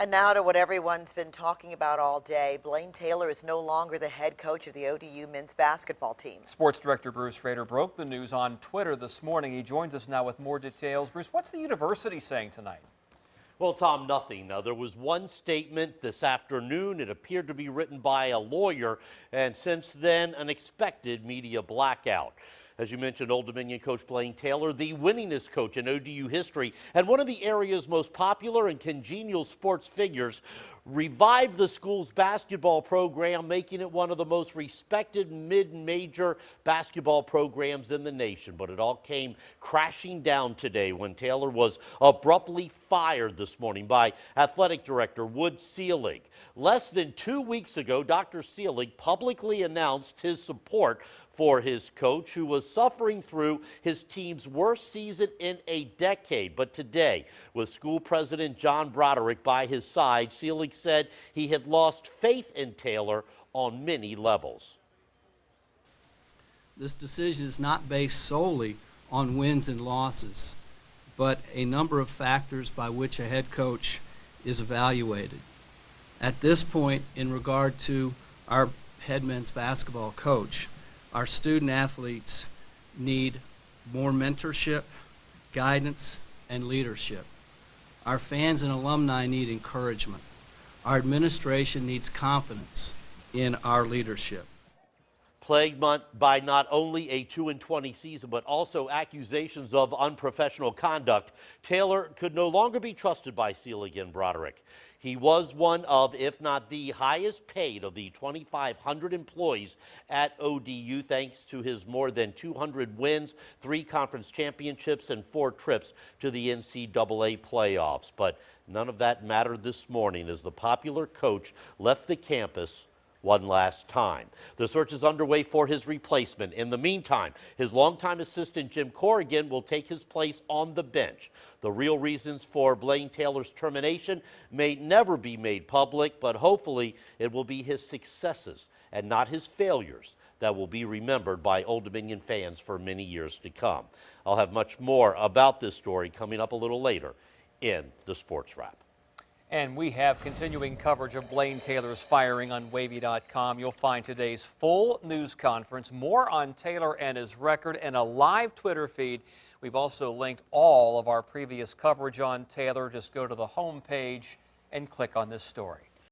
And now to what everyone's been talking about all day. Blaine Taylor is no longer the head coach of the ODU men's basketball team. Sports director Bruce Rader broke the news on Twitter this morning. He joins us now with more details. Bruce, what's the university saying tonight? Well, Tom, nothing. Now, there was one statement this afternoon. It appeared to be written by a lawyer, and since then, an expected media blackout. As you mentioned, Old Dominion coach Blaine Taylor, the winningest coach in ODU history, and one of the area's most popular and congenial sports figures, revived the school's basketball program, making it one of the most respected mid-major basketball programs in the nation. But it all came crashing down today when Taylor was abruptly fired this morning by athletic director Wood Selig. Less than 2 weeks ago, Dr. Selig publicly announced his support for his coach, who was suffering through his team's worst season in a decade. But today, with school president John Broderick by his side, Selig said he had lost faith in Taylor on many levels. This decision is not based solely on wins and losses, but a number of factors by which a head coach is evaluated. At this point, in regard to our head men's basketball coach, our student athletes need more mentorship, guidance, and leadership. Our fans and alumni need encouragement. Our administration needs confidence in our leadership. Plagued by not only a 2-20 season, but also accusations of unprofessional conduct, Taylor could no longer be trusted by Selig and Broderick. He was one of, if not the highest paid of the 2,500 employees at ODU, thanks to his more than 200 wins, 3 conference championships, and 4 trips to the NCAA playoffs. But none of that mattered this morning as the popular coach left the campus one last time. The search is underway for his replacement. In the meantime, his longtime assistant Jim Corrigan will take his place on the bench. The real reasons for Blaine Taylor's termination may never be made public, but hopefully it will be his successes and not his failures that will be remembered by Old Dominion fans for many years to come. I'll have much more about this story coming up a little later in the Sports Wrap. And we have continuing coverage of Blaine Taylor's firing on Wavy.com. You'll find today's full news conference, more on Taylor and his record, and a live Twitter feed. We've also linked all of our previous coverage on Taylor. Just go to the home page and click on this story.